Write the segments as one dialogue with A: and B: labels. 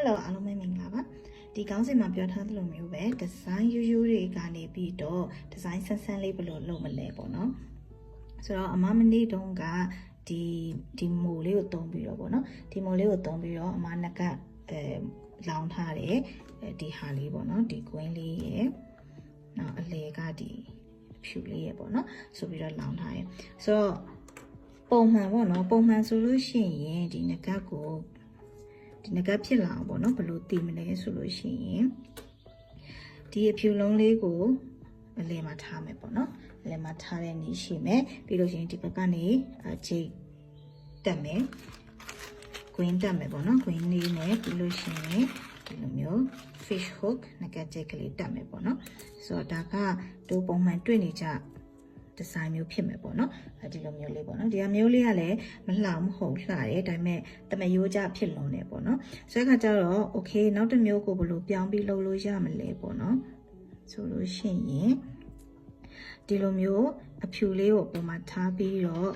A: Hello အားလုံးပဲမင်္ဂလာပါဒီကောင်းစင်မှာပြောထားသလိုမျိုးပဲ design ရိုးရိုးတွေကနေပြီးတော့ design ဆန်းလေးဘယ်လိုလုပ်မလဲပေါ့နော်ဆိုတော့အမမနေ့တုန်းကဒီမိုလေးကိုသုံးပြီးတော့ပေါ့နော်ဒီမိုလေးကိုသုံးပြီးတော့အမနကလောင်းထားတယ်ဒီဟာလေးပေါ့နော်ဒီ queen လေးရယ်နောက်အလေကဒီဖြူလေးရယ်ပေါ့နော်ဆိုပြီးတော့လောင်းထားရယ်ဆိုတော့ပုံမှန်ပေါ့နော်ပုံမှန်ဆိုလို့ရှိရင်ဒီနကကိုဒီနကဖြစ်လာအောင်ပေါ့နော်ဘယ်လိုတည်မလဲဆိုလို့ရှိရင်ဒီအဖြူလုံးလေးကိုအလယ်မှာထားမယ်ပေါ့နော်အလယ်မှာထားတဲ့နည်းရှိမယ်ပြီးလို့ရှိရင်ဒီဘက်ကနေဂျိတ်တက်မယ် queen တက်မယ်ပေါ့နော် queen လေးနဲ့ပြီးလို့ရှိရင်ဒီလိုမျိုး fish hook နကဂျိတ်ကလေးတက်မယ်ပေါ့နော်ဆိုတော့ဒါကတို့ပုံမှန်တွေ့နေကြဒီဇိုင်းမျိုးဖြစ်မယ်ပေါ့နော်ဒီလိုမျိုးလေးပေါ့နော်ဒီအမျိုးလေးကလည်းမလှမဟုတ်လှတယ်ဒါပေမဲ့တမယိုးကြဖြစ်လွန်တယ်ပေါ့နော်ဆိုတဲ့အခါကျတော့ okay နောက်တစ်မျိုးကိုဘယ်လိုပြောင်းပြီးလုပ်လို့ရမလဲပေါ့နော်ဆိုလို့ရှိရင်ဒီလိုမျိုးအဖြူလေးကိုပုံမှန်ထားပြီးတော့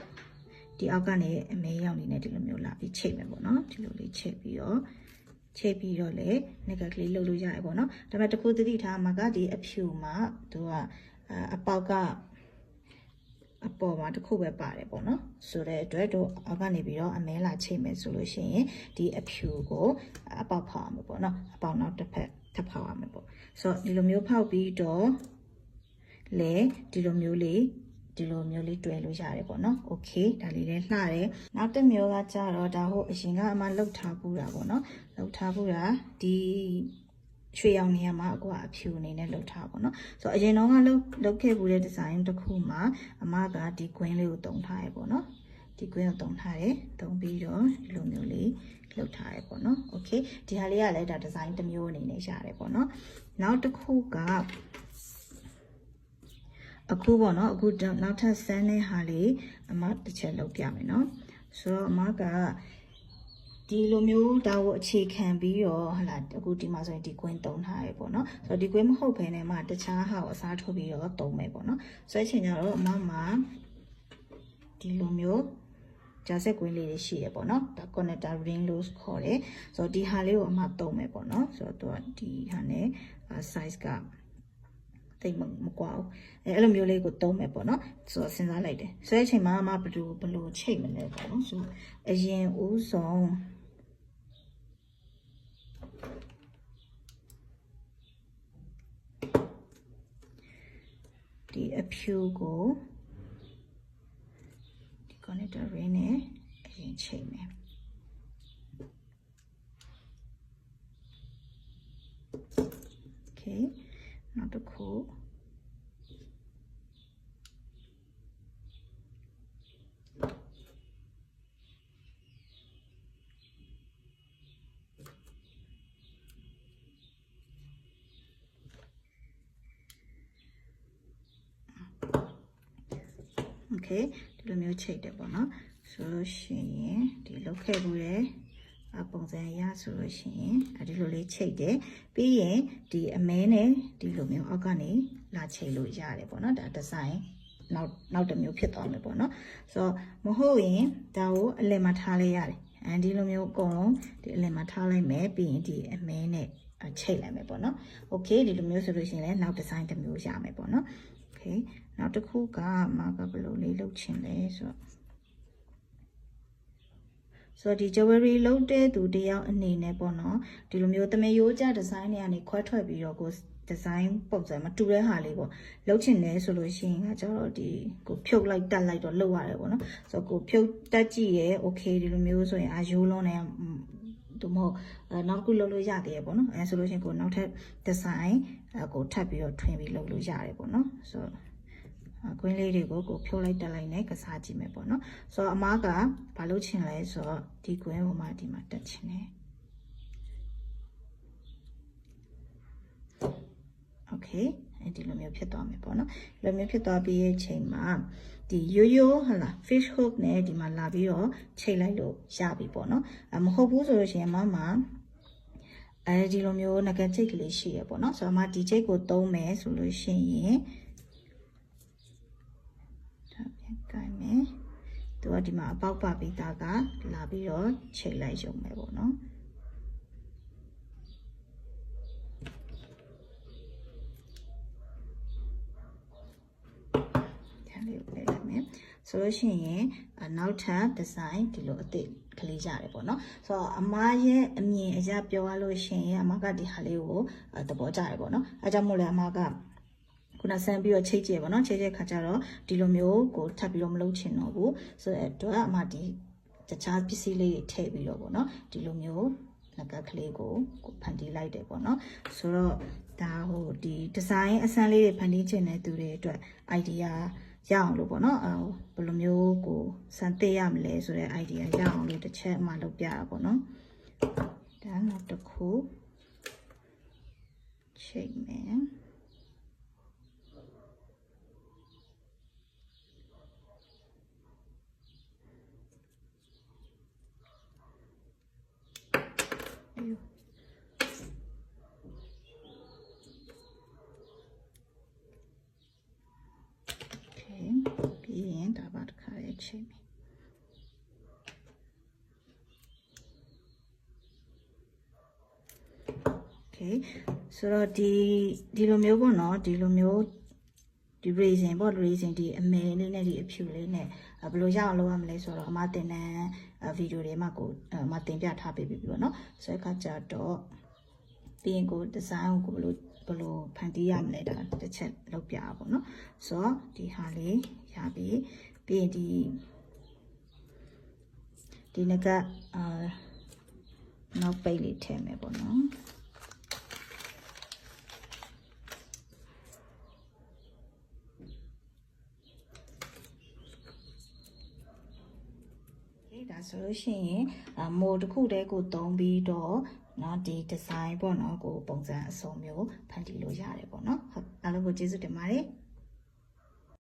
A: ဒီအောက်ကနေအမဲရောက်နေတဲ့ဒီလိုမျိုးလာပြီးချိတ်မယ်ပေါ့နော်ဒီလိုလေးချိတ်ပြီးတော့လေနက်ကကလေးလှုပ်လို့ရတယ်ပေါ့နော်ဒါပေမဲ့တခုသတိထားမှာကဒီအဖြူမှာသူကအပေါက်ကအပေါ်မှာတစ်ခုပဲပါတယ်ပေါ့နော်ဆိုတဲ့အတွက်တို့အောက်ကနေပြီးတော့အမဲလာချိတ်မယ်ဆိုလို့ရှိရင်ဒီအဖြူကိုအပေါက်ဖောက်အောင်ပေါ့နော်အပေါက်နောက်တစ်ဖက်ထပ်ဖောက်အောင်ပေါ့ဆိုတော့ဒီလိုမျိုးဖောက်ပြီးတော့လေဒီလိုမျိုးလေးတွဲလို့ရတယ်ပေါ့နော်โอเคဒါလေးလည်းလှတယ်နောက်တစ်မျိုးကကြတော့ဒါဟုတ်အရင်ကအမှလှုပ်ထားဘူးတာပေါ့နော်လှုပ်ထားဘူးတာဒီရွှေရောင်နေရာမှာအခုကအဖြူအနေနဲ့လှုပ်ထားပါတော့ဆိုတော့အရင်တော့ကလှုပ်ခဲ့ဘူးတဲ့ဒီဇိုင်းတစ်ခုမှာအမကဒီ queen လေးကိုတုံထားရပေါ့နော်ဒီ queen ကိုတုံထားတယ်တုံပြီးတော့ဒီလိုမျိုးလေးလှုပ်ထားရပေါ့နော်โอเคဒီဟာလေးကလည်းဒါဒီဇိုင်းတစ်မျိုးအနေနဲ့ရတယ်ပေါ့နော်နောက်တစ်ခုကအခုပေါ့နော်အခုနောက်ထပ်ဆန်းတဲ့ဟာလေးအမတစ်ချက်လုပ်ပြမယ်နော်ဆိုတော့အမကဒီလိုမျိုးဒါကိုအခြေခံပြီးတော့ဟလာအခုဒီမှာဆိုရင်ဒီ queen တုံးထားရပေါ့နော်ဆိုတော့ဒီ queen မဟုတ်ဘဲနဲ့မှတခြားဟာကိုအစားထိုးပြီးတော့တုံးမယ်ပေါ့နော်ဆိုတဲ့ချိန်ကျတော့အမမှာဒီလိုမျိုးဂျာဆက် queen လေးတွေရှိရပေါ့နော်ဒါ connector ring လို့ခေါ်တယ်ဆိုတော့ဒီဟာလေးကိုအမတုံးမယ်ပေါ့နော်ဆိုတော့သူကဒီဟာနဲ့ size ကတိတ်မကွာဘူးအဲ့လိုမျိုးလေးကိုတုံးမယ်ပေါ့နော်ဆိုတော့စဉ်းစားလိုက်တယ်ဆိုတဲ့အချိန်မှာအမဘယ်လိုချိတ်မလဲပေါ့နော်ဆိုအရင်ဦးဆုံးဒီအဖြူကိုဒီ connector ring နဲ့အရင်ချိတ်မယ်โอเคနောက်တစ်ခုโอเคဒီလိုမျိုးချိတ်တယ်ပေါ့နော်ဆိုလို့ရှိရင်ဒီလောက်ခဲ့ဘူးတယ်ပုံစံရဆိုလို့ရှိရင်ဒီလိုလေးချိတ်တယ်ပြီးရင်ဒီအမဲနဲ့ဒီလိုမျိုးအောက်ကနေလာချိတ်လို့ရတယ်ပေါ့နော်ဒါဒီဇိုင်းနောက်တစ်မျိုးဖြစ်သွားမယ်ပေါ့နော်ဆိုတော့မဟုတ်ရင်ဒါကိုအလယ်မှာထားလိုက်ရတယ်ဒီလိုမျိုးအကုန်လုံးဒီအလယ်မှာထားလိုက်မယ်ပြီးရင်ဒီအမဲနဲ့ချိတ်လိုက်မယ်ပေါ့နော်โอเคဒီလိုမျိုးဆိုလို့ရှိရင်လည်းနောက်ဒီဇိုင်းတစ်မျိုးရမယ်ပေါ့နော်โอเคနောက်တစ်ခုကမာကဘယ်လိုလေးလုပ်ချင်လဲဆိုတော့ဒီ jewelry လုပ်တဲ့သူတယောက်အနေနဲ့ပေါ့နော်ဒီလိုမျိုးတမယိုးကြဒီဇိုင်းတွေကနေခွဲထွက်ပြီးတော့ကိုဒီဇိုင်းပုံစံမတူတဲ့ဟာလေးပေါ့လုပ်ချင်တယ်ဆိုလို့ရှိရင်ကကျတော့ဒီကိုဖြုတ်လိုက်တက်လိုက်တော့လုပ်ရတယ်ပေါ့နော်ဆိုတော့ကိုဖြုတ်တက်ကြည့်ရဲ okay ဒီလိုမျိုးဆိုရင်ရိုးလုံးနဲ့သူမဟုတ်နောက်ခုလုပ်လို့ရသေးရပေါ့နော်ဆိုလို့ရှိရင်ကိုနောက်ထပ်ဒီဇိုင်းကိုထပ်ပြီးတော့ထွင်ပြီးလုပ်လို့ရတယ်ပေါ့နော်ဆိုတော့ကွင်းလေးတွေကိုဖြုတ်လိုက်တက်လိုက်နဲ့ကစားကြည့်မယ်ပေါ့နော်ဆိုတော့အမကဘာလုပ်ချင်လဲဆိုတော့ဒီကွင်းကိုမှဒီမှာတက်ချင်တယ်โอเคဒီလိုမျိုးဖြစ်သွားမယ်ပေါ့နော်ဒီလိုမျိုးဖြစ်သွားပြီးရဲ့ချိန်မှာဒီရိုးဟလာ fish hook နဲ့ဒီမှာလာပြီးတော့ချိန်လိုက်လို့ရပြီပေါ့နော်မဟုတ်ဘူးဆိုလို့ရှိရင်အမမှာဒီလိုမျိုးငကချိတ်ကလေးရှိရပေါ့နော်ဆိုတော့အမဒီချိတ်ကိုသုံးမယ်ဆိုလို့ရှိရင်ကိုင်းမယ်သူကဒီမှာအပေါက်ပါပြီးသားကလာပြီးတော့ချိန်လိုက်ရုံပဲပေါ့နော် လေးကိုပေးလိုက်မယ်ဆိုလို့ရှိရင်နောက်ထပ် design ဒီလိုအသစ်ကလေးရတယ်ပေါ့နော်ဆိုတော့အမရဲ့အမြင်အရပြောရလို့ရှိရင်အမကဒီဟာလေးကိုသဘောကျတယ်ပေါ့နော်အဲကြောင့်မို့လဲအမကခုနဆန်ပြီးတော့ချိတ်ကျဲပေါ့နော်ချိတ်ကျဲခါကျတော့ဒီလိုမျိုးကိုထပ်ပြီးတော့မလုပ်ချင်တော့ဘူးဆိုတော့အမဒီတခြားပစ္စည်းလေးတွေထည့်ပြီးတော့ပေါ့နော်ဒီလိုမျိုးငကကလေးကိုဖန်တီးလိုက်တယ်ပေါ့နော်ဆိုတော့ဒါဟိုဒီ design အစမ်းလေးတွေဖန်တီးခြင်းတဲ့သူတွေအတွက် idea ရအောင်လို့ပေါ့နော်ဘယ်လိုမျိုးကိုစမ်းသစ်ရမလဲဆိုတဲ့ idea ရအောင်လို့တစ်ချက်မှလုပ်ပြတာပေါ့နော်ဒါနောက်တစ်ခုချိန်မယ်ပြီးရင်ဒါပါတစ်ခါလေးချိန်မယ်ဆိုတော့ဒီလိုမျိုးပေါ့နော်ဒီလိုမျိုးဒီ reason ပေါ့ reason ဒီအမဲလေးနဲ့ဒီအဖြူလေးနဲ့ဘယ်လိုရအောင်လုပ်ရမလဲဆိုတော့အမတင်တဲ့ဗီဒီယိုတွေမှာကိုအမတင်ပြထားပေးပြီပေါ့နော်ဆိုတဲ့အခါကျတော့ပြီးရင်ကို design ကိုဘယ်လိုဖန်တီးရမလဲဒါတစ်ချက်လုပ်ပြပါပေါ့နော်ဆိုတော့ဒီဟာလေးရပြီပြီးရင်ဒီငကနောက်ပိတ်လေးထည့်မယ်ပေါ့နော်ဒါဆိုလို့ရှိရင်မိုးတစ်ခုတည်းကိုသုံးပြီးတော့เนาะဒီ design ပေါ့เนาะကိုပုံစံအစုံမျိုးဖန်တီးလို့ရတယ်ပေါ့เนาะဟုတ်အားလုံးကိုကျေးဇူးတင်ပါတယ်